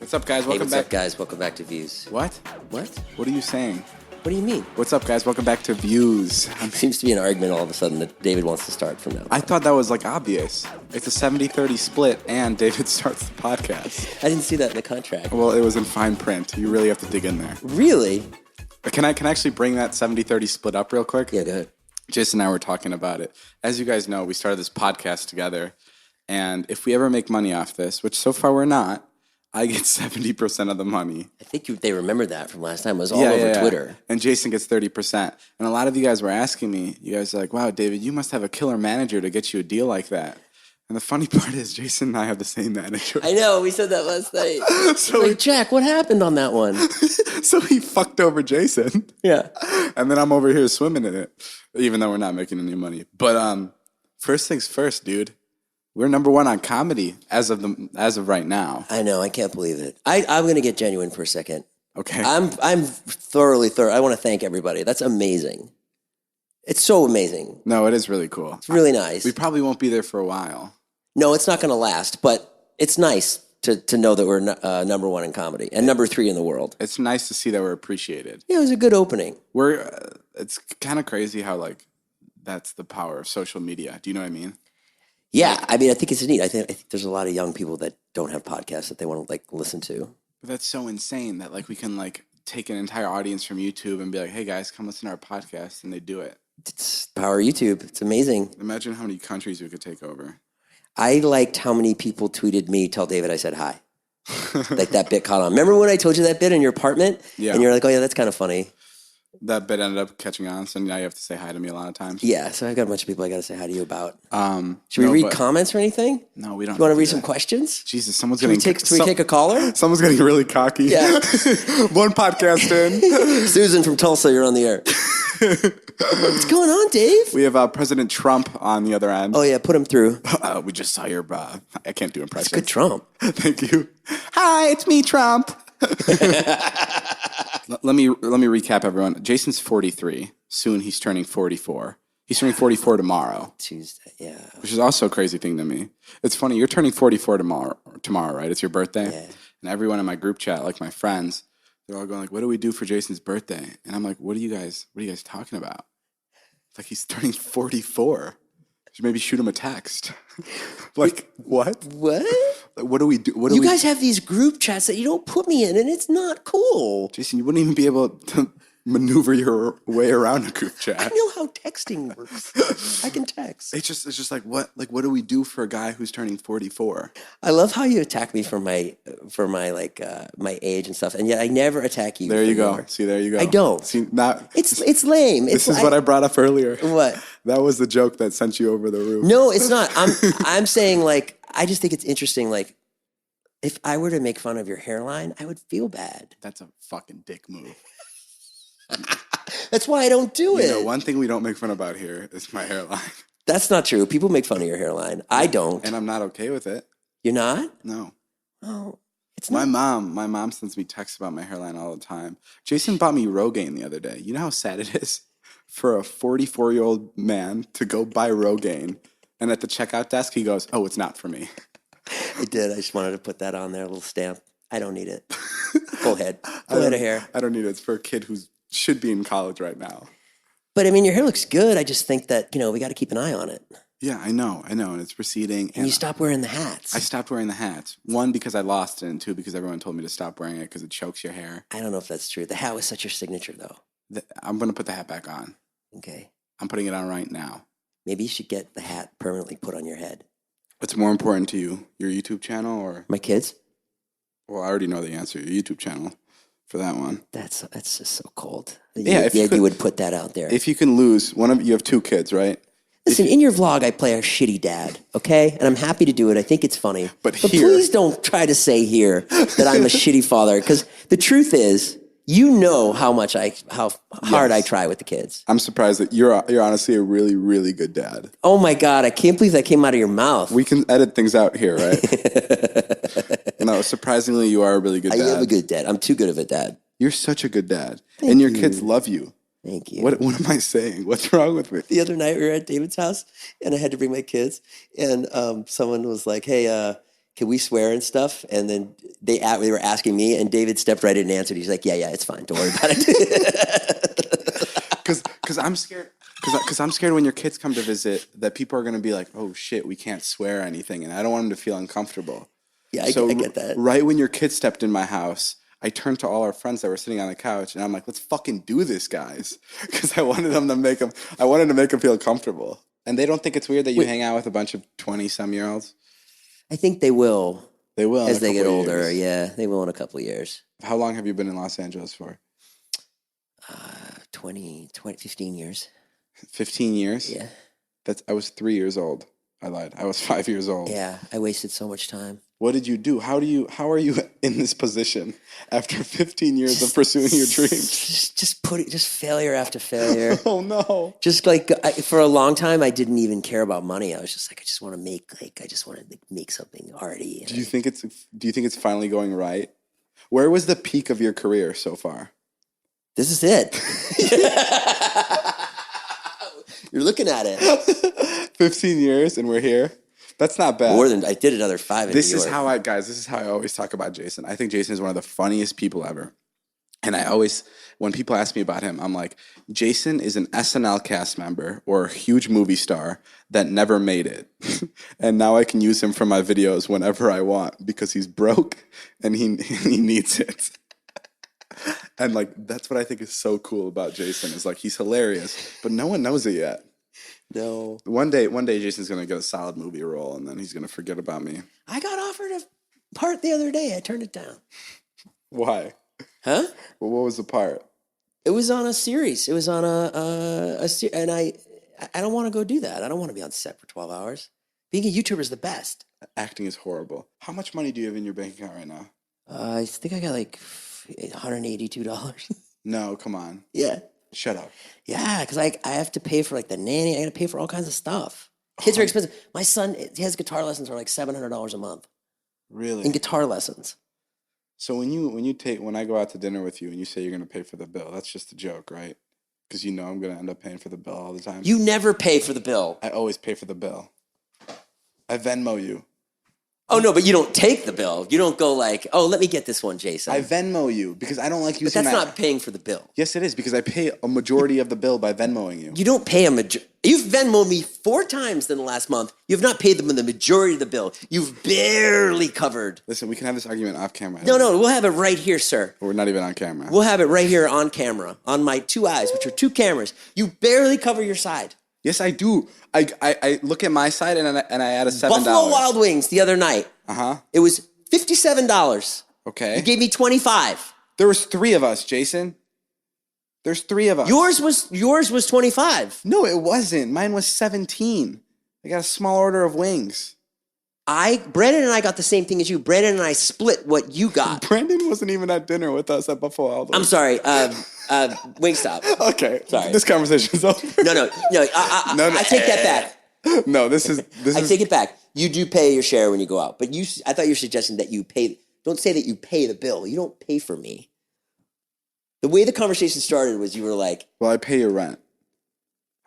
What's up, guys? Welcome what's back. up, guys? Welcome back to Views. What? What? What are you saying? What do you mean? What's up, guys? Welcome back to Views. Seems to be an argument all of a sudden that David wants to start from now. I thought that was like obvious. It's a 70-30 split, and David starts the podcast. I didn't see that in the contract. Well, it was in fine print. You really have to dig in there. Really? Can I actually bring that 70-30 split up real quick? Yeah, go ahead. Jason and I were talking about it. As you guys know, we started this podcast together, and if we ever make money off this, which so far we're not, I get 70% of the money. I think they remembered that from last time. It was all over Twitter. And Jason gets 30%. And a lot of you guys were asking me, you guys are like, wow, David, you must have a killer manager to get you a deal like that. And the funny part is Jason and I have the same manager. I know. We said that last night. So Jack, what happened on that one? So he fucked over Jason. Yeah. And then I'm over here swimming in it, even though we're not making any money. But first things first, dude. We're number one on comedy as of right now. I know. I can't believe it. I'm going to get genuine for a second. Okay. I'm thoroughly. I want to thank everybody. That's amazing. It's so amazing. No, it is really cool. It's really nice. We probably won't be there for a while. No, it's not going to last, but it's nice to know that we're number one in comedy and number 3 in the world. It's nice to see that we're appreciated. Yeah, it was a good opening. It's kind of crazy how that's the power of social media. Do you know what I mean? Yeah, I mean, I think it's neat. I think there's a lot of young people that don't have podcasts that they want to listen to. But that's so insane that we can take an entire audience from YouTube and be like, "Hey guys, come listen to our podcast," and they do it. It's the power of YouTube. It's amazing. Imagine how many countries we could take over. I liked how many people tweeted me, tell David I said hi. That bit caught on. Remember when I told you that bit in your apartment? Yeah. And you're like, oh yeah, that's kind of funny. That bit ended up catching on, so now you have to say hi to me a lot of times. Yeah, so I got a bunch of people I got to say hi to you about. Should we read comments or anything? No, we don't. You want to read some questions? Jesus, someone's Can we take a caller? Someone's getting really cocky. Yeah. One podcast in. Susan from Tulsa, you're on the air. What's going on, Dave? We have President Trump on the other end. Oh, yeah, put him through. We just saw your, I can't do impressions. That's good Trump. Thank you. Hi, it's me, Trump. Let me recap, everyone. Jason's 43. Soon he's turning 44. He's turning 44 tomorrow. Tuesday, yeah. Which is also a crazy thing to me. It's funny. You're turning 44 tomorrow, right? It's your birthday. Yeah. And everyone in my group chat, my friends, they're all going what do we do for Jason's birthday? And I'm like, what are you guys talking about? It's he's turning 44. Should maybe shoot him a text. What? What? What do we do? You guys have these group chats that you don't put me in, and it's not cool. Jason, you wouldn't even be able to maneuver your way around a group chat. I know how texting works. I can text. It's just what do we do for a guy who's turning 44? I love how you attack me for my my age and stuff, and yet I never attack you. There you go. See, there you go. I don't. See, it's lame. This is what I brought up earlier. What? That was the joke that sent you over the roof. No, it's not. I'm saying I just think it's interesting. If I were to make fun of your hairline, I would feel bad. That's a fucking dick move. That's why I don't do it. You know, one thing we don't make fun about here is my hairline. That's not true. People make fun of your hairline. I don't. And I'm not okay with it. You're not? No. Oh, it's not. My mom sends me texts about my hairline all the time. Jason bought me Rogaine the other day. You know how sad it is for a 44-year-old man to go buy Rogaine, and at the checkout desk he goes, "Oh, it's not for me." I did. I just wanted to put that on there, a little stamp. I don't need it. Go ahead. Go ahead of hair. I don't need it. It's for a kid who should be in college right now. But I mean, your hair looks good. I just think that, we got to keep an eye on it. Yeah, I know. And it's receding. And you stop wearing the hats. I stopped wearing the hats. 1, because I lost it, and 2, because everyone told me to stop wearing it because it chokes your hair. I don't know if that's true. The hat was such your signature, though. I'm going to put the hat back on. Okay. I'm putting it on right now. Maybe you should get the hat permanently put on your head. What's more important to you, your YouTube channel or? My kids? Well, I already know the answer. Your YouTube channel for that one. That's just so cold. Yeah, you would put that out there. If you can lose you have 2 kids, right? Listen, in your vlog, I play a shitty dad, okay? And I'm happy to do it. I think it's funny. But please don't try to say here that I'm a shitty father, because the truth is, you know how hard I try with the kids. I'm surprised that you're honestly a really, really good dad. Oh my God, I can't believe that came out of your mouth. We can edit things out here, right? No, surprisingly, you are a really good dad. I am a good dad. I'm too good of a dad. You're such a good dad. And your kids love you. Thank you. What am I saying? What's wrong with me? The other night we were at David's house and I had to bring my kids and someone was like, hey, can we swear and stuff? And then they were asking me, and David stepped right in and answered. He's like, yeah, it's fine. Don't worry about it. Because I'm scared. Because I'm scared when your kids come to visit that people are going to be like, oh shit, we can't swear or anything, and I don't want them to feel uncomfortable. Yeah, I get that. Right when your kids stepped in my house, I turned to all our friends that were sitting on the couch, and I'm like, let's fucking do this, guys. Because I wanted to make them feel comfortable. And they don't think it's weird that you hang out with a bunch of 20-some-year-olds? I think they will. They will as they get older. Yeah, they will in a couple of years. How long have you been in Los Angeles for? 15 years. 15 years? Yeah. I was 3 years old. I lied. I was 5 years old. Yeah, I wasted so much time. What did you do? How are you in this position after 15 years of pursuing your dreams? Just failure after failure. Oh no. Just like for a long time, I didn't even care about money. I was just like, I just want to make something arty. Do you think it's finally going right? Where was the peak of your career so far? This is it. You're looking at it. 15 years and we're here. That's not bad. More than I did another 5 in New York. This is how I always talk about Jason. I think Jason is one of the funniest people ever. And when people ask me about him, I'm like, Jason is an SNL cast member or a huge movie star that never made it. And now I can use him for my videos whenever I want because he's broke and he needs it. And like, that's what I think is so cool about Jason is like, he's hilarious, but no one knows it yet. No. One day Jason's going to get a solid movie role and then he's going to forget about me. I got offered a part the other day. I turned it down. Why? Huh? Well, what was the part? It was on a series. It was on a series. And I don't want to go do that. I don't want to be on set for 12 hours. Being a YouTuber is the best. Acting is horrible. How much money do you have in your bank account right now? I think I got like $182. No, come on. Yeah. Shut up. Yeah, because I have to pay for like the nanny. I got to pay for all kinds of stuff. Kids are expensive. My son, his guitar lessons are like $700 a month. Really? In guitar lessons. So when I go out to dinner with you and you say you're going to pay for the bill, that's just a joke, right? Because you know I'm going to end up paying for the bill all the time. You never pay for the bill. I always pay for the bill. I Venmo you. Oh, no, but you don't take the bill. You don't go like, oh, let me get this one, Jason. I Venmo you because I don't like using But that's not paying for the bill. Yes, it is because I pay a majority of the bill by Venmoing you. You don't pay a majority. You've Venmoed me 4 times in the last month. You have not paid them the majority of the bill. You've barely covered. Listen, we can have this argument off camera. No, we'll have it right here, sir. We're not even on camera. We'll have it right here on camera, on my 2 eyes, which are 2 cameras. You barely cover your side. Yes, I do. I look at my side and I add a $7. Buffalo Wild Wings the other night. Uh-huh. It was $57. Okay. You gave me $25. There was 3 of us, Jason. There's 3 of us. Yours was $25. No, it wasn't. Mine was 17. I got a small order of wings. Brandon and I got the same thing as you. Brandon and I split what you got. Brandon wasn't even at dinner with us at Buffalo Wild Wings. I'm sorry. Wingstop. Okay. Sorry. This conversation's over. No. I take that back. No, this is. I take it back. You do pay your share when you go out, but I thought you were suggesting that you pay. Don't say that you pay the bill. You don't pay for me. The way the conversation started was you were like, well, I pay your rent.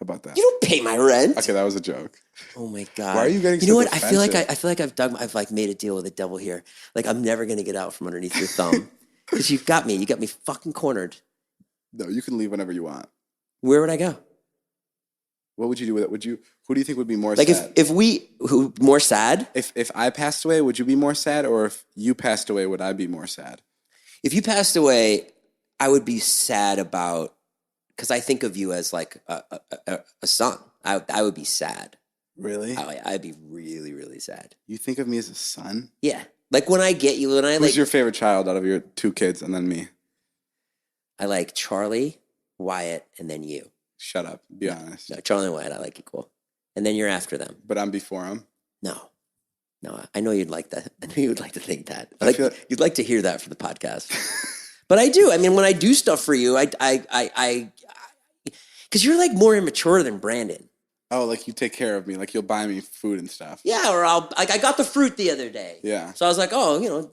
How about that? You don't pay my rent. Okay, that was a joke. Oh my God. Why are you getting so You know what? defensive? I feel like I've like made a deal with the devil here. Like I'm never going to get out from underneath your thumb. Because you got me fucking cornered. No, you can leave whenever you want. Where would I go? What would you do with it? Who do you think would be more like sad? More sad? If I passed away, would you be more sad? Or if you passed away, would I be more sad? If you passed away, I would be sad about, because I think of you as like a son. I would be sad. Really? I'd be really, really sad. You think of me as a son? Yeah. Like when I get you, Who's your favorite child out of your 2 kids and then me? I like Charlie, Wyatt, and then you. Shut up. Be honest. No, Charlie and Wyatt, I like equal. And then you're after them. But I'm before them? No, I know you'd like that. I know you would like to think that. You'd like to hear that for the podcast. But I do. I mean, when I do stuff for you, because you're like more immature than Brandon. Oh, like you take care of me. Like you'll buy me food and stuff. Yeah, or I got the fruit the other day. Yeah. So I was like, oh,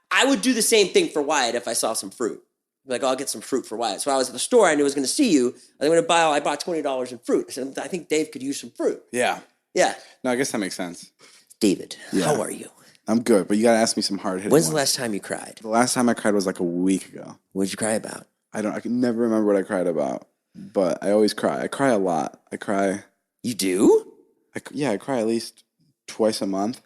I would do the same thing for Wyatt if I saw some fruit. Like, I'll get some fruit for Wyatt. So I was at the store. I knew I was going to see you. I bought $20 in fruit. I said, I think Dave could use some fruit. Yeah. Yeah. No, I guess that makes sense. David, Yeah. how are you? I'm good, but you gotta ask me some hard hitting. When's the last time you cried? The last time I cried was like a week ago. What did you cry about? I can never remember what I cried about, but I always cry. I cry a lot. I cry. You do? I cry at least twice a month,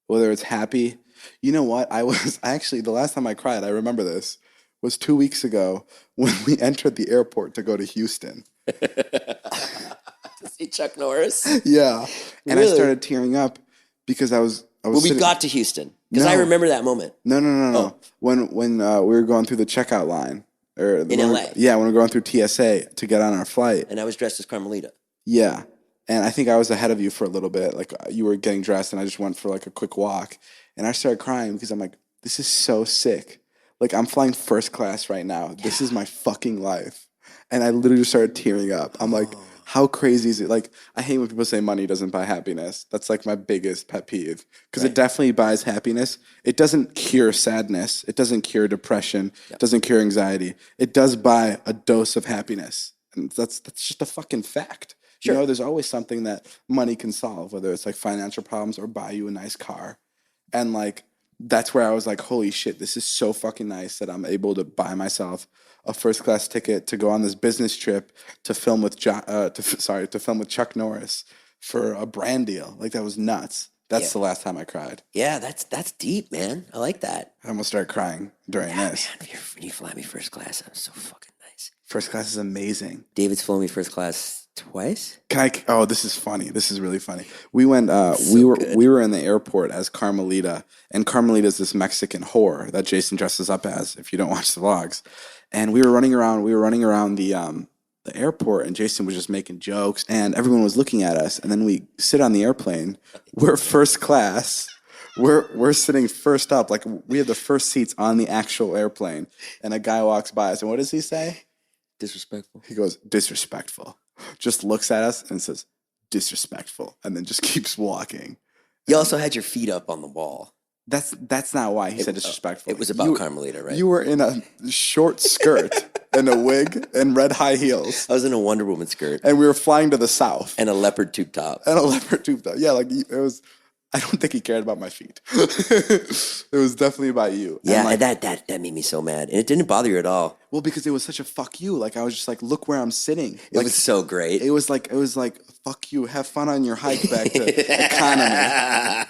whether it's happy. You know what? The last time I cried, I remember this, was 2 weeks ago when we entered the airport to go to Houston. To see Chuck Norris? Yeah. And Really? I started tearing up because I was Well, we got to Houston because I remember that moment. No. Oh. When we were going through the checkout line. In LA? Yeah, when we were going through TSA to get on our flight. And I was dressed as Carmelita. Yeah. And I think I was ahead of you for a little bit. Like, you were getting dressed and I just went for like a quick walk. And I started crying because I'm like, this is so sick. Like, I'm flying first class right now. Yeah. This is my fucking life. And I literally just started tearing up. I'm like, how crazy is it? Like, I hate when people say money doesn't buy happiness. That's like my biggest pet peeve. Because it definitely buys happiness. It doesn't cure sadness. It doesn't cure depression. It doesn't cure anxiety. It does buy a dose of happiness. And that's just a fucking fact. Sure. You know, there's always something that money can solve, whether it's like financial problems or buy you a nice car. And like, that's where I was like, holy shit, this is so fucking nice that I'm able to buy myself a first class ticket to go on this business trip to film with to film with Chuck Norris for a brand deal. Like, that was nuts. That's the last time I cried. Yeah, that's deep, man. I like that. I almost started crying during this. Man, when you fly me first class, that was so fucking nice. First class is amazing. David's flown me first class twice. This is funny. This is really funny. We went. We were in the airport as Carmelita, and Carmelita is this Mexican whore that Jason dresses up as. If you don't watch the vlogs, and we were running around. We were running around the airport, and Jason was just making jokes, and everyone was looking at us. And then we sit on the airplane. We're first class. We're sitting first up, like we have the first seats on the actual airplane. And a guy walks by us, and what does he say? Disrespectful. He goes, disrespectful. Just looks at us and says, disrespectful, and then just keeps walking. You also had your feet up on the wall. That's not why he said disrespectful. It was about Carmelita, right? You were in a short skirt and a wig and red high heels. I was in a Wonder Woman skirt. And we were flying to the south. And a leopard tube top. Yeah, like it was. I don't think he cared about my feet. It was definitely about you. Yeah, and like, that made me so mad. And it didn't bother you at all. Well, because it was such a fuck you. Like, I was just like, look where I'm sitting. It was so great. It was like, fuck you. Have fun on your hike back to economy.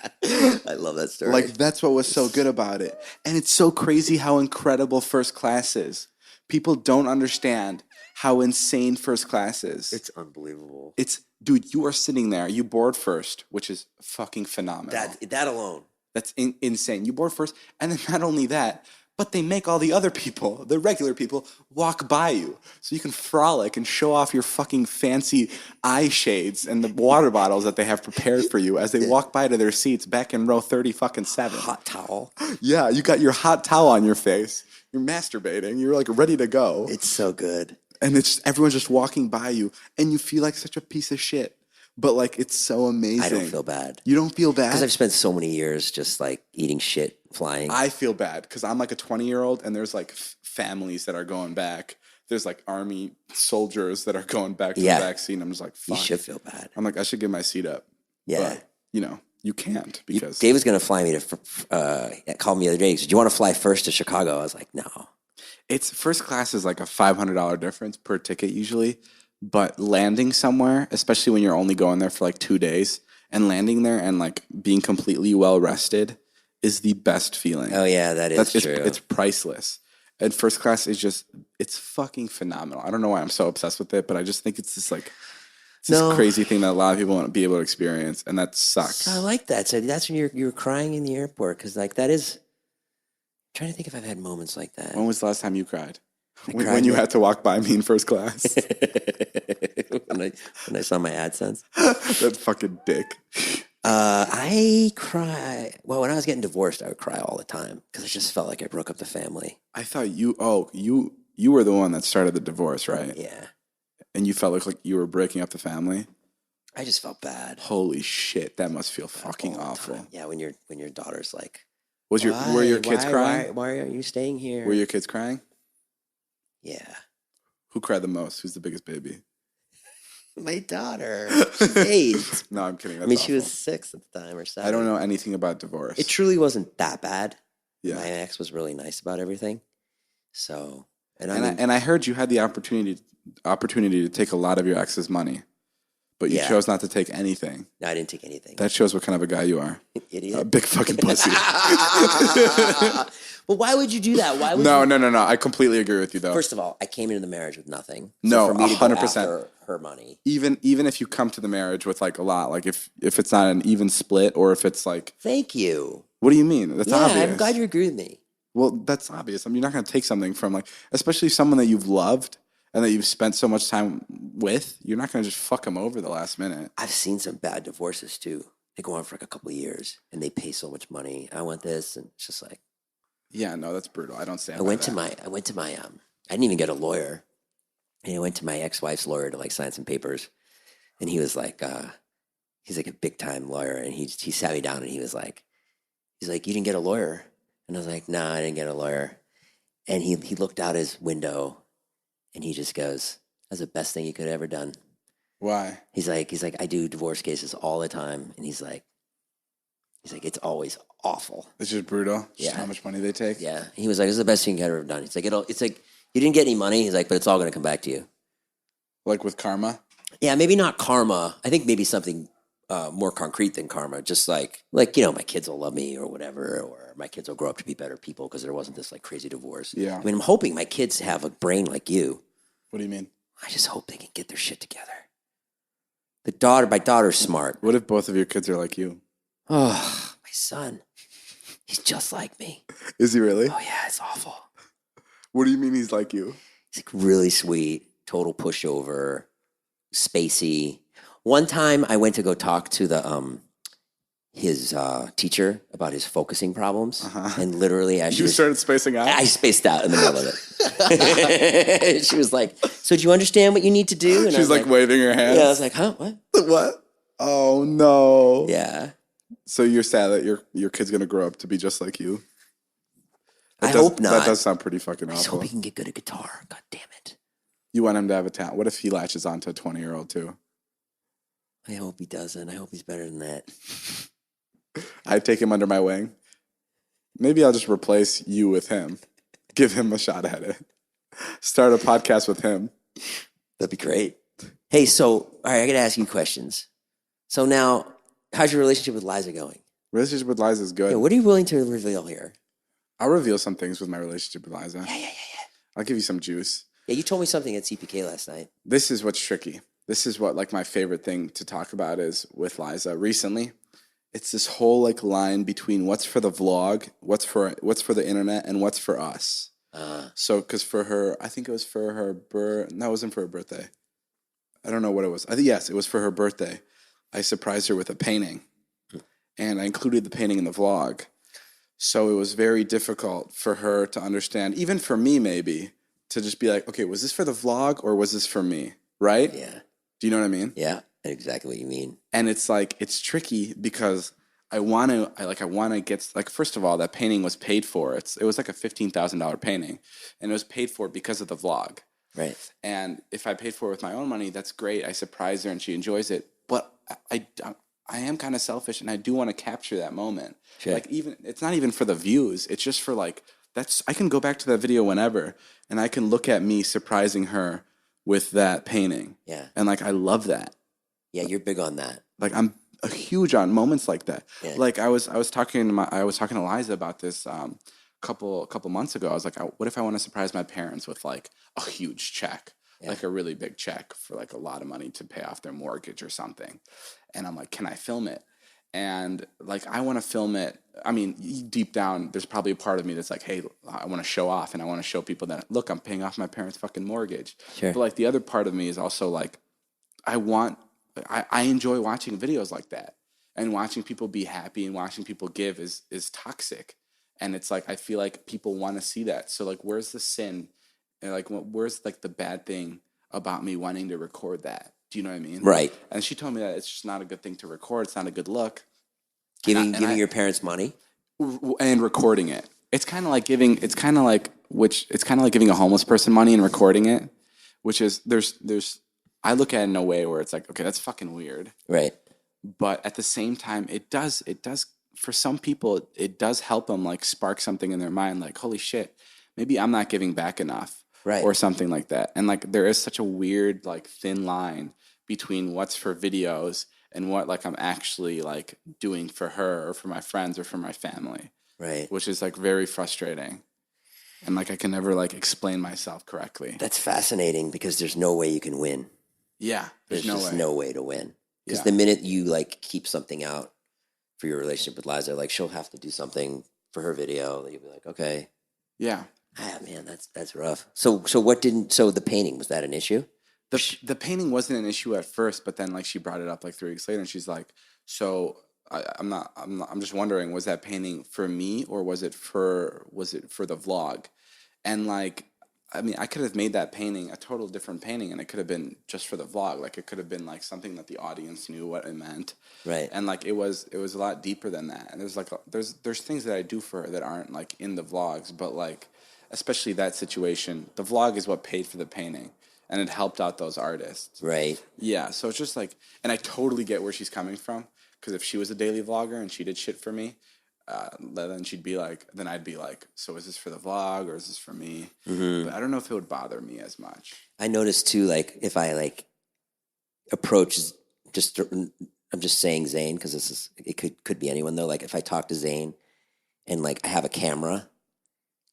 I love that story. Like, that's what was so good about it. And it's so crazy how incredible first class is. People don't understand how insane first class is. It's unbelievable. Dude, you are sitting there. You board first, which is fucking phenomenal. That alone. That's insane. You board first. And then not only that, but they make all the other people, the regular people, walk by you. So you can frolic and show off your fucking fancy eye shades and the water bottles that they have prepared for you as they walk by to their seats back in row 30-fucking-7. Hot towel. Yeah, you got your hot towel on your face. You're masturbating. You're like ready to go. It's so good. And everyone's just walking by you, and you feel like such a piece of shit. But like, it's so amazing. I don't feel bad. You don't feel bad? Because I've spent so many years just like eating shit, flying. I feel bad because I'm like a 20-year-old, and there's like families that are going back. There's like army soldiers that are going back to the back seat. And I'm just like, fuck. You should feel bad. I'm like, I should give my seat up. Yeah. But, you can't because Dave was going to fly me called me the other day. He said, do you want to fly first to Chicago? I was like, no. It's first class is like a $500 difference per ticket usually, but landing somewhere, especially when you're only going there for like 2 days, and landing there and like being completely well rested is the best feeling. Oh yeah, that's true. It's priceless. And first class is it's fucking phenomenal. I don't know why I'm so obsessed with it, but I just think it's this crazy thing that a lot of people won't be able to experience, and that sucks. I like that. So that's when you're crying in the airport because like that is. I'm trying to think if I've had moments like that. When was the last time you cried? When you had to walk by me in first class. when I saw my AdSense. That fucking dick. I cry. Well, when I was getting divorced, I would cry all the time because I just felt like I broke up the family. I thought you were the one that started the divorce, right? Yeah. And you felt like you were breaking up the family? I just felt bad. Holy shit, that must feel fucking awful. Yeah, when your daughter's like, were your kids crying? Why are you staying here? Were your kids crying? Yeah. Who cried the most? Who's the biggest baby? My daughter. She's 8. No, I'm kidding. That's I mean, she awful. was 6 at the time or 7. I don't know anything about divorce. It truly wasn't that bad. Yeah. My ex was really nice about everything. So, and I heard you had the opportunity to take a lot of your ex's money, but you chose not to take anything. No, I didn't take anything. That shows what kind of a guy you are. Idiot. A big fucking pussy. Well, why would you do that? Why would No. I completely agree with you, though. First of all, I came into the marriage with nothing. No, for me to go 100%. after her money. Even if you come to the marriage with like a lot, like if it's not an even split, or if it's like. Thank you. What do you mean? That's obvious. I'm glad you agree with me. Well, that's obvious. I mean, you're not going to take something from like, especially someone that you've loved and that you've spent so much time with. You're not going to just fuck them over the last minute. I've seen some bad divorces too. They go on for like a couple of years and they pay so much money. I want this, and it's just like. Yeah, no, that's brutal. I don't stand. I went to my. I didn't even get a lawyer. And I went to my ex-wife's lawyer to like sign some papers, and he was like, he's like a big time lawyer, and he sat me down and he's like, you didn't get a lawyer, and I was like, nah, I didn't get a lawyer, and he looked out his window, and he just goes, that's the best thing you could have ever done. Why? He's like, I do divorce cases all the time, and he's like, it's always awful. It's just brutal. Just Yeah. how much money they take. Yeah, he was like, it's the best thing you could have ever done. It's like you didn't get any money. He's like, but it's all going to come back to you. Like with karma. Yeah, maybe not karma. I think maybe something more concrete than karma. Just like my kids will love me or whatever, or my kids will grow up to be better people because there wasn't this like crazy divorce. Yeah. I mean, I'm hoping my kids have a brain like you. What do you mean? I just hope they can get their shit together. My daughter's smart. What if both of your kids are like you? Oh, my son. He's just like me. Is he really? Oh yeah, it's awful. What do you mean he's like you? He's like really sweet, total pushover, spacey. One time I went to go talk to his teacher about his focusing problems, and literally as You started spacing out? I spaced out in the middle of it. She was like, so do you understand what you need to do? And She's like waving her hands. Yeah, I was like, huh, what? What? Oh no. Yeah. So you're sad that your kid's gonna grow up to be just like you? I hope not. That does sound pretty fucking I just awful. hope he can get good at guitar. God damn it. You want him to have a talent. What if he latches onto a 20-year-old too? I hope he doesn't. I hope he's better than that. I'd take him under my wing. Maybe I'll just replace you with him. Give him a shot at it. Start a podcast with him. That'd be great. Hey, so, all right, I got to ask you questions. So now, how's your relationship with Liza going? Relationship with Liza is good. Yeah, what are you willing to reveal here? I'll reveal some things with my relationship with Liza. Yeah. I'll give you some juice. Yeah, you told me something at CPK last night. This is what's tricky. This is what like my favorite thing to talk about is with Liza recently. It's this whole like line between what's for the vlog, what's for the internet, and what's for us. So, because for her, I think it was for her no, it wasn't for her birthday. I don't know what it was. Yes, it was for her birthday. I surprised her with a painting, and I included the painting in the vlog. So it was very difficult for her to understand, even for me maybe, to just be like, okay, was this for the vlog or was this for me? Right? Yeah. Do you know what I mean? Yeah, I know exactly what you mean. And it's like, it's tricky because I want to get, like, first of all, that painting was paid for. It was like a $15,000 painting, and it was paid for because of the vlog. Right. And if I paid for it with my own money, that's great. I surprise her and she enjoys it. But I am kind of selfish, and I do want to capture that moment. Sure. Like, even it's not even for the views. It's just for like, I can go back to that video whenever, and I can look at me surprising her with that painting. Yeah. And like, I love that. Yeah, you're big on that. Like, I'm huge on moments like that. Yeah. Like I was talking to Liza about this couple months ago. I was like, what if I want to surprise my parents with like a huge check, like a really big check for like a lot of money to pay off their mortgage or something? And I'm like, can I film it? And like, I want to film it. I mean, deep down, there's probably a part of me that's like, hey, I want to show off, and I want to show people that, look, I'm paying off my parents' fucking mortgage. Sure. But like, the other part of me is also like, I enjoy watching videos like that, and watching people be happy and watching people give is toxic. And it's like, I feel like people want to see that. So like, where's the sin? And like, where's like the bad thing about me wanting to record that? Do you know what I mean? Right. And she told me that it's just not a good thing to record. It's not a good look. Giving your parents money and recording it. It's kind of like giving a homeless person money and recording it, which is I look at it in a way where it's like, okay, that's fucking weird. Right. But at the same time, it does, for some people, it does help them like spark something in their mind, like, holy shit, maybe I'm not giving back enough. Right. Or something like that. And like, there is such a weird, like, thin line between what's for videos and what like I'm actually like doing for her or for my friends or for my family. Right. Which is like very frustrating. And like, I can never like explain myself correctly. That's fascinating because there's no way you can win. Yeah. There's just no way to win. Because Yeah. the minute you like keep something out for your relationship with Liza, like she'll have to do something for her video that you'll be like, okay. Yeah. Ah, man, that's rough. So the painting, was that an issue? The painting wasn't an issue at first, but then like she brought it up like 3 weeks later, and she's like, "So I'm just wondering, was that painting for me or was it for the vlog?" And like, I mean, I could have made that painting a total different painting, and it could have been just for the vlog. Like, it could have been like something that the audience knew what it meant, right? And like, it was a lot deeper than that. And there's like there's things that I do for her that aren't like in the vlogs, but like, especially that situation, the vlog is what paid for the painting, and it helped out those artists, right? Yeah. So it's just like, and I totally get where she's coming from, because if she was a daily vlogger and she did shit for me, then she'd be like, then I'd be like, so is this for the vlog or is this for me? But I don't know if it would bother me as much. I noticed too, like if I like approach I'm just saying Zane because it could be anyone though. Like if I talk to Zane and like I have a camera,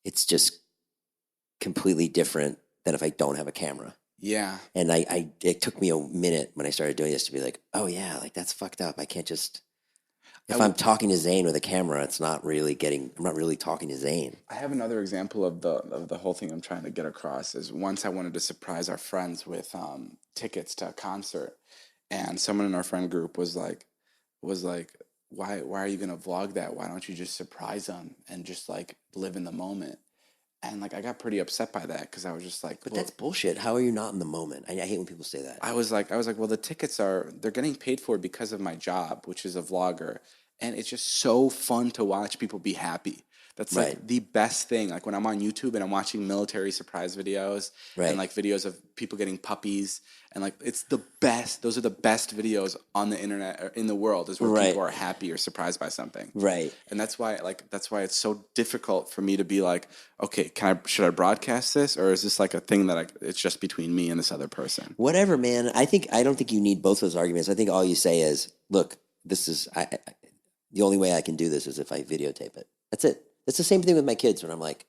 it's just completely different than if I don't have a camera. Yeah. And it took me a minute when I started doing this to be like, oh yeah, like that's fucked up. I can't just. If I'm talking to Zane with a camera, I'm not really talking to Zane. I have another example of the whole thing I'm trying to get across is once I wanted to surprise our friends with tickets to a concert, and someone in our friend group was like, why are you gonna vlog that? Why don't you just surprise them and just like live in the moment? And like, I got pretty upset by that because I was just like, but that's bullshit. How are you not in the moment? I hate when people say that. I was like, well, the tickets they're getting paid for because of my job, which is a vlogger. And it's just so fun to watch people be happy. That's like the best thing. Like when I'm on YouTube and I'm watching military surprise videos and like videos of people getting puppies, and like, it's the best. Those are the best videos on the internet or in the world, is where people are happy or surprised by something. Right. And that's why it's so difficult for me to be like, okay, should I broadcast this, or is this like a thing that it's just between me and this other person? Whatever, man. I don't think you need both those arguments. I think all you say is, look, this is the only way I can do this is if I videotape it. That's it. It's the same thing with my kids when I'm like,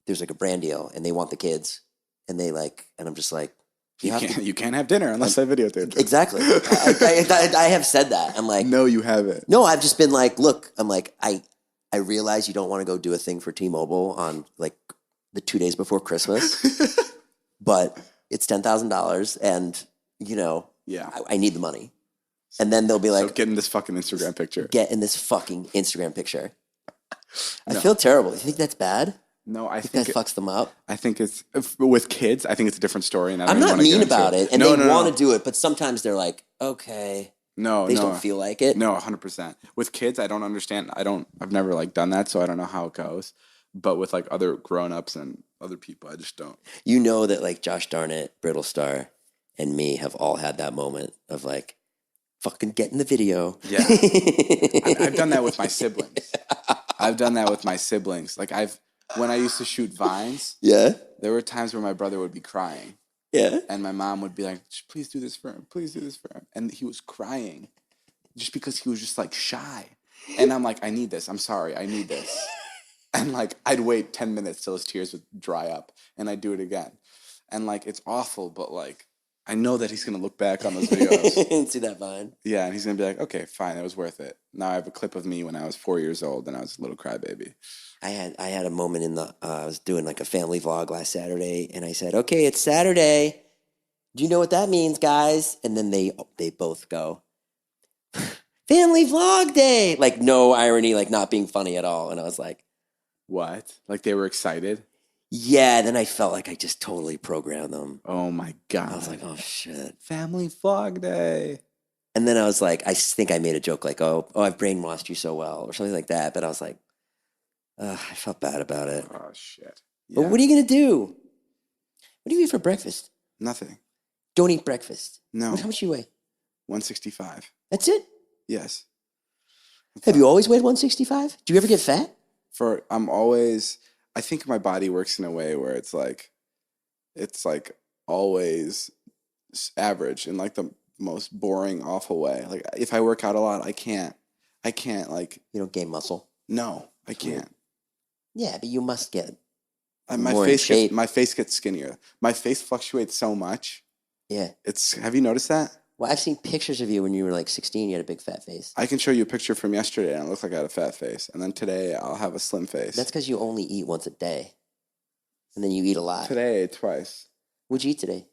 there's like a brand deal and they want the kids and they like, and I'm just like, you can't have dinner unless I videotape it. Exactly. I have said that. I'm like, no, you haven't. No, I've just been like, look, I'm like, I realize you don't want to go do a thing for T-Mobile on like the 2 days before Christmas, but it's $10,000 and I need the money. And then they'll be like, so get in this fucking Instagram picture. Get in this fucking Instagram picture. I feel terrible. You think that's bad? No, I think that fucks them up. I think it's with kids. I think it's a different story. And I'm not mean about it, and they want to do it, but sometimes they're like, okay, they don't feel like it. No, 100%. With kids, I don't understand. I've never like done that, so I don't know how it goes. But with like other grown-ups and other people, I just don't. You know that like Josh Darnett, Brittlestar, and me have all had that moment of like, fucking get in the video. Yeah, I've done that with my siblings. Like when I used to shoot Vines, there were times where my brother would be crying. Yeah. And my mom would be like, please do this for him. Please do this for him. And he was crying just because he was just like shy. And I'm like, I need this. I'm sorry. I need this. And like, I'd wait 10 minutes till his tears would dry up and I'd do it again. And like, it's awful, but like, I know that he's going to look back on those videos. And see that Vine. Yeah. And he's going to be like, okay, fine. It was worth it. Now I have a clip of me when I was 4 years old and I was a little crybaby. I had a moment I was doing like a family vlog last Saturday and I said, okay, it's Saturday. Do you know what that means, guys? And then they both go, family vlog day. Like no irony, like not being funny at all. And I was like, what? Like they were excited? Yeah. Then I felt like I just totally programmed them. Oh my God. I was like, oh shit. Family vlog day. And then I was like, I think I made a joke like, oh, I've brainwashed you so well or something like that. But I was like, I felt bad about it. Oh, shit. Yeah. But what are you going to do? What do you eat for breakfast? Nothing. don't eat breakfast. No. How much do you weigh? 165. That's it? Yes. Have you always weighed 165? Do you ever get fat? I think my body works in a way where it's like always average in like the most boring, awful way. Like if I work out a lot, I can't like. You don't gain muscle? No, I can't. Yeah, but you must get my more in shape. My face gets skinnier. My face fluctuates so much. Yeah. Have you noticed that? Well, I've seen pictures of you when you were like 16. You had a big fat face. I can show you a picture from yesterday and it looked like I had a fat face. And then today I'll have a slim face. That's because you only eat once a day. And then you eat a lot. Today I ate twice. What'd you eat today?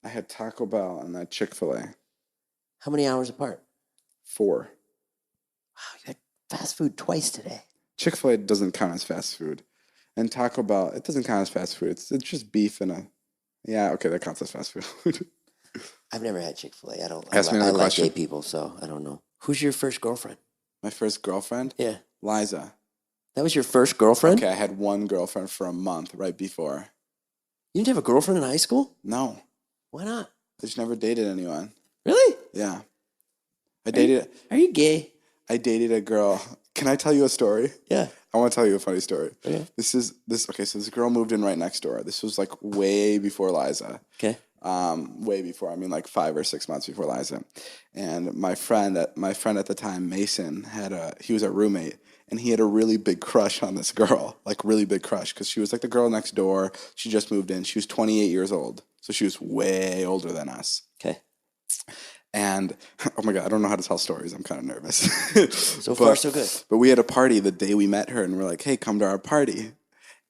I had Taco Bell and that Chick-fil-A. How many hours apart? 4. Wow, you had fast food twice today. Chick-fil-A doesn't count as fast food. And Taco Bell, it doesn't count as fast food. It's just beef and yeah, okay, that counts as fast food. I've never had Chick-fil-A. I like gay people, so I don't know. Who's your first girlfriend? My first girlfriend? Yeah. Liza. That was your first girlfriend? Okay, I had one girlfriend for a month right before. You didn't have a girlfriend in high school? No. Why not? I just never dated anyone. Really? Yeah. Are you gay? I dated a girl. Can I tell you a story? Yeah. I want to tell you a funny story. Okay. So this girl moved in right next door. This was like way before Liza. Okay. Way before. I mean, like 5 or 6 months before Liza. And my friend at the time, Mason, he was a roommate, and he had a really big crush on this girl, like really big crush, because she was like the girl next door. She just moved in. She was 28 years old, so she was way older than us. Okay. And oh my God, I don't know how to tell stories. I'm kind of nervous. So far, so good. But we had a party the day we met her, and we're like, "Hey, come to our party."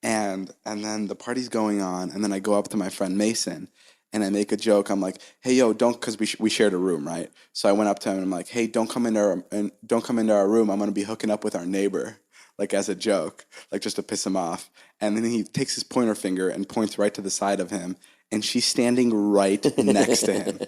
And then the party's going on, and then I go up to my friend Mason, and I make a joke. I'm like, "Hey, yo, don't," because we shared a room, right? So I went up to him and I'm like, "Hey, don't come into our room. I'm gonna be hooking up with our neighbor," like as a joke, like just to piss him off. And then he takes his pointer finger and points right to the side of him, and she's standing right next to him.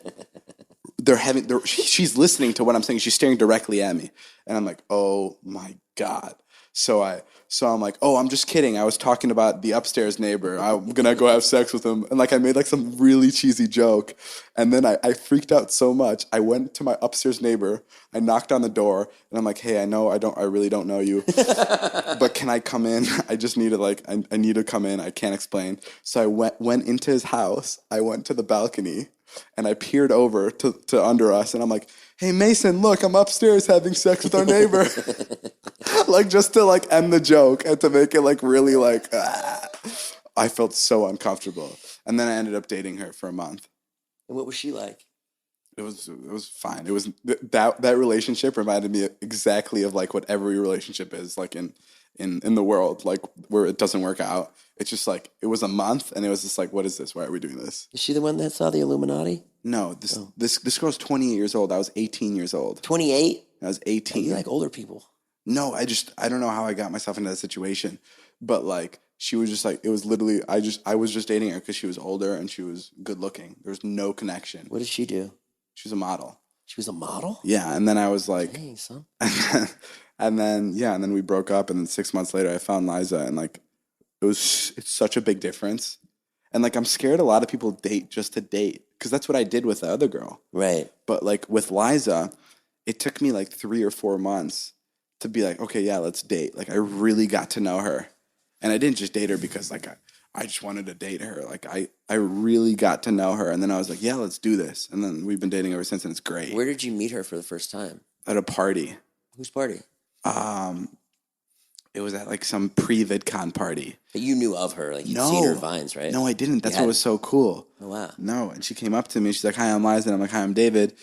She's listening to what I'm saying. She's staring directly at me, and I'm like, "Oh my God." So I'm like, "Oh, I'm just kidding. I was talking about the upstairs neighbor. I'm gonna go have sex with him." And like I made like some really cheesy joke, and then I freaked out so much. I went to my upstairs neighbor. I knocked on the door, and I'm like, "Hey, I really don't know you, but can I come in? I just need to I need to come in. I can't explain." So I went into his house. I went to the balcony, and I peered over to under us, and I'm like, "Hey, Mason, look, I'm upstairs having sex with our neighbor." Like just to like end the joke and to make it like really like, I felt so uncomfortable. And then I ended up dating her for a month. And what was she like? It was fine. It was that relationship reminded me exactly of like what every relationship is like in the world, like where it doesn't work out. It's just like, it was a month and it was just like, what is this? Why are we doing this? Is she the one that saw the Illuminati? No, this girl's 28 years old. I was 18 years old. 28? I was 18. You like older people. No, I don't know how I got myself into that situation, but like she was just like, it was literally, I was just dating her because she was older and she was good looking. There was no connection. What did she do? She was a model. She was a model? Yeah, and then I was like, dang, son. and then we broke up, and then 6 months later I found Liza, and like it's such a big difference. And like I'm scared a lot of people date just to date, because that's what I did with the other girl. Right. But like with Liza, it took me like 3 or 4 months to be like, okay, yeah, let's date. Like I really got to know her. And I didn't just date her because like I just wanted to date her. Like I really got to know her. And then I was like, yeah, let's do this. And then we've been dating ever since, and it's great. Where did you meet her for the first time? At a party. Whose party? It was at like some pre-VidCon party. But you knew of her. Like you'd seen her Vines, right? No, I didn't. That's what was so cool. Oh, wow. No. And she came up to me. She's like, "Hi, I'm Liza." And I'm like, "Hi, I'm David."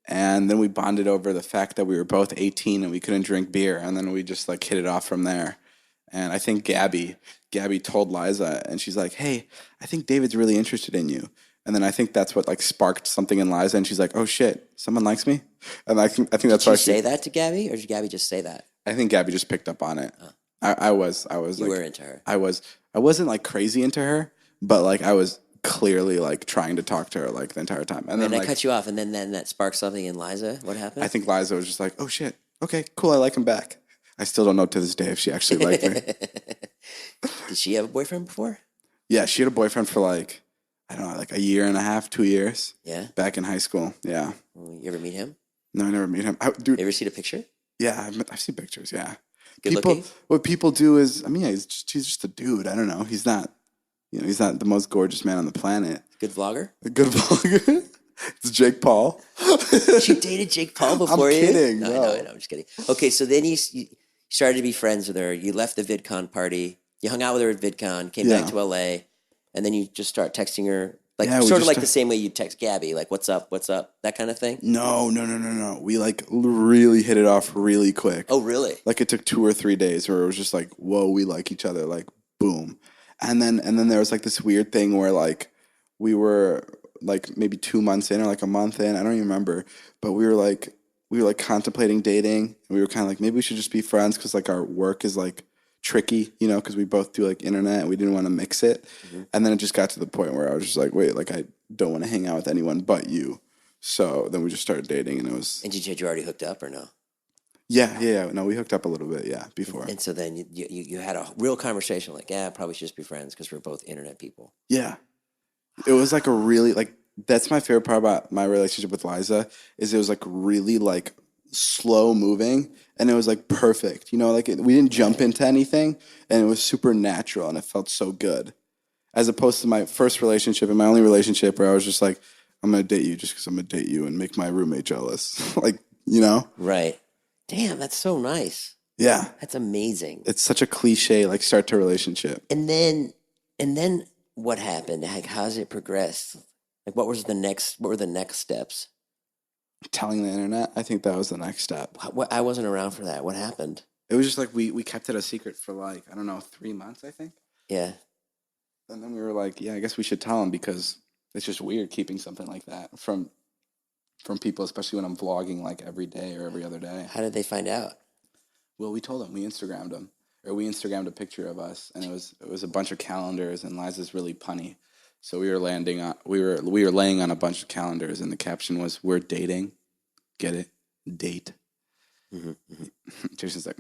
And then we bonded over the fact that we were both 18 and we couldn't drink beer. And then we just like hit it off from there. And I think Gabby told Liza, and she's like, "Hey, I think David's really interested in you." And then I think that's what like sparked something in Liza, and she's like, "Oh shit, someone likes me." And I think that's why. Did you say that to Gabby, or did Gabby just say that? I think Gabby just picked up on it. I was You like, were into her. I wasn't like crazy into her, but like I was clearly like trying to talk to her like the entire time. And then I like, cut you off, and then that sparked something in Liza. What happened? I think Liza was just like, "Oh shit, okay, cool, I like him back." I still don't know to this day if she actually liked me. Did she have a boyfriend before? Yeah, she had a boyfriend for like I don't know, like a year and a half, 2 years. Yeah. Back in high school. Yeah. You ever meet him? No, I never meet him. You Dude, ever seen a picture? yeah, I've seen pictures. Yeah. Good looking? What people do is, I mean, yeah, he's just a dude. I don't know. He's not, he's not the most gorgeous man on the planet. Good vlogger? A good vlogger. It's Jake Paul. You dated Jake Paul before I'm kidding. No, No. I know. I'm just kidding. Okay, so then you started to be friends with her. You left the VidCon party. You hung out with her at VidCon, came back to LA, and then you just start texting her, like sort of like the same way you text Gabby, like what's up, that kind of thing? No. We like really hit it off really quick. Oh, really? Like it took 2 or 3 days where it was just like, whoa, we like each other, like boom. And then there was like this weird thing where like we were like maybe 2 months in or like a month in, I don't even remember, but we were like contemplating dating, and we were kind of like, maybe we should just be friends because like our work is like tricky, because we both do like internet and we didn't want to mix it. Mm-hmm. And then it just got to the point where I was just like, wait, like I don't want to hang out with anyone but you. So then we just started dating, and it was. And had you already hooked up or no? Yeah. No, we hooked up a little bit, before. And so then you had a real conversation, like, yeah, probably should just be friends because we're both internet people. Yeah. It was like a really, like, that's my favorite part about my relationship with Liza, is it was like really like slow moving, and it was like perfect. Like we didn't jump into anything, and it was super natural, and it felt so good. As opposed to my first relationship and my only relationship where I was just like, I'm going to date you just because I'm going to date you and make my roommate jealous. Like, Right. Damn, that's so nice. Yeah. That's amazing. It's such a cliche, like start to relationship. And then what happened? Like, how's it progressed? Like, what were the next steps? Telling the internet, I think that was the next step. I wasn't around for that. What happened? It was just like we kept it a secret for like, I don't know, 3 months, I think. Yeah. And then we were like, yeah, I guess we should tell them because it's just weird keeping something like that from people, especially when I'm vlogging like every day or every other day. How did they find out? Well, we told them. We Instagrammed them. Or we Instagrammed a picture of us, and it was a bunch of calendars, and Liza's really punny. So we were laying on a bunch of calendars, and the caption was, "We're dating." Get it? Date. Mm-hmm, mm-hmm. Jason's like,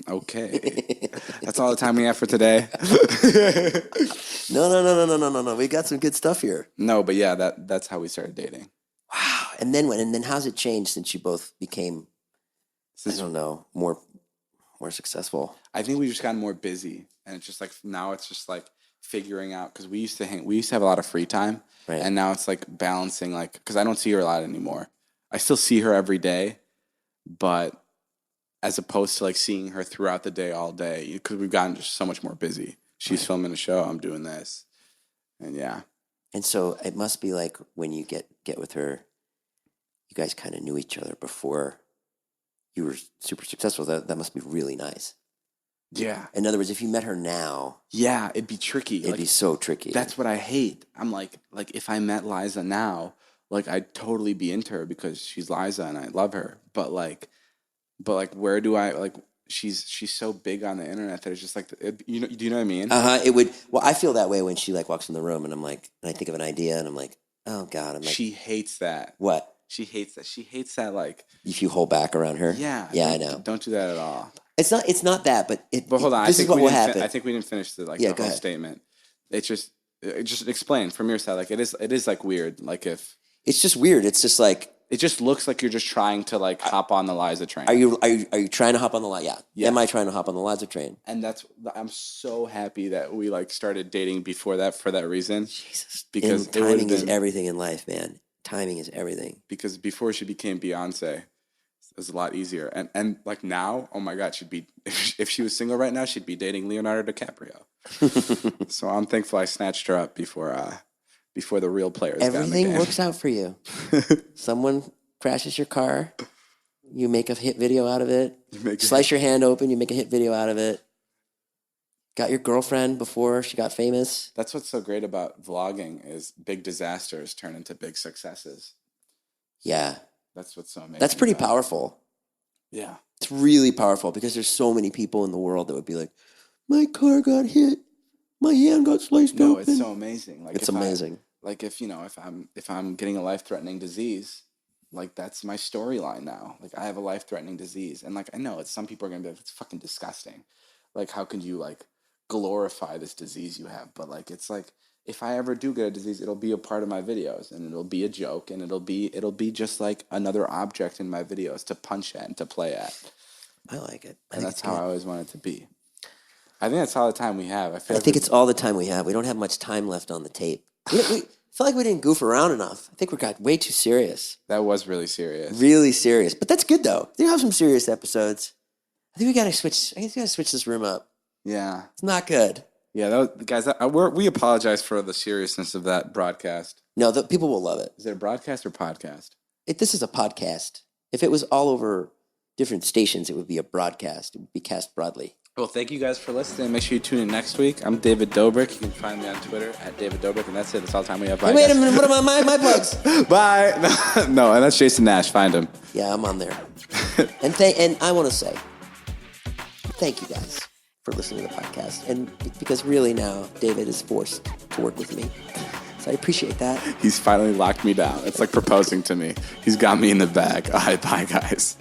okay. That's all the time we have for today. No. We got some good stuff here. No, but yeah, that's how we started dating. Wow. And then how's it changed since you both became, I don't know, more successful? I think we've just gotten more busy, and it's just like now it's just like figuring out, because we used to have a lot of free time, right. And now it's like balancing, like, because I don't see her a lot anymore. I still see her every day, but as opposed to like seeing her throughout the day all day, because we've gotten just so much more busy. She's filming a show, I'm doing this, and yeah. And so it must be like when you get with her, you guys kind of knew each other before you were super successful. That must be really nice. Yeah. In other words, if you met her now, yeah, it'd be tricky. It'd be so tricky. That's what I hate. I'm like if I met Liza now, like I'd totally be into her because she's Liza and I love her. But where do I like? She's so big on the internet that it's just like, do you know what I mean? It would. Well, I feel that way when she like walks in the room and I'm like, and I think of an idea and I'm like, oh God, I'm like, she hates that. What? She hates that. She hates that. Like, if you hold back around her. Yeah. Yeah, I know. Don't do that at all. It's not that, but But hold on. This is what will happen. I think we didn't finish the whole statement. It's just explain from your side. Like it is like weird. Like if it's just weird. It's just like. It just looks like you're just trying to like hop on the Liza train. Are you trying to hop on the Liza? Yeah. Am I trying to hop on the Liza train? And I'm so happy that we like started dating before that for that reason. Jesus. Because timing is everything in life, man. Timing is everything. Because before she became Beyonce, it was a lot easier. And like now, oh my God, she'd be if she was single right now, she'd be dating Leonardo DiCaprio. So I'm thankful I snatched her up before the real players. Everything works out for you. Someone crashes your car, you make a hit video out of it. Slice your hand open, you make a hit video out of it. Got your girlfriend before she got famous. That's what's so great about vlogging is big disasters turn into big successes. Yeah. That's what's so amazing. That's pretty powerful. Yeah. It's really powerful because there's so many people in the world that would be like, my car got hit. My hand got sliced open. No, it's so amazing. Like it's amazing. If I'm getting a life-threatening disease, like that's my storyline now. Like I have a life-threatening disease, and like I know some people are gonna be like, it's fucking disgusting. Like how can you like glorify this disease you have? But like it's if I ever do get a disease, it'll be a part of my videos, and it'll be a joke, and it'll be just like another object in my videos to punch at and to play at. I like it. And that's how I always want it to be. I think that's all the time we have. I think it's all the time we have. We don't have much time left on the tape. We feel like we didn't goof around enough. I think we got way too serious. That was really serious. Really serious. But that's good, though. We have some serious episodes. I think we got to switch. I guess we got to switch this room up. Yeah. It's not good. Yeah, guys, we apologize for the seriousness of that broadcast. No, people will love it. Is it a broadcast or podcast? This is a podcast. If it was all over different stations, it would be a broadcast. It would be cast broadly. Well, thank you guys for listening. Make sure you tune in next week. I'm David Dobrik. You can find me on Twitter at David Dobrik, and that's it. That's all the time we have. Bye, wait a minute. What are my plugs? Bye. No, and that's Jason Nash. Find him. Yeah, I'm on there. and I want to say thank you guys for listening to the podcast. And because really now, David is forced to work with me. So I appreciate that. He's finally locked me down. It's like proposing to me. He's got me in the bag. All right, bye, guys.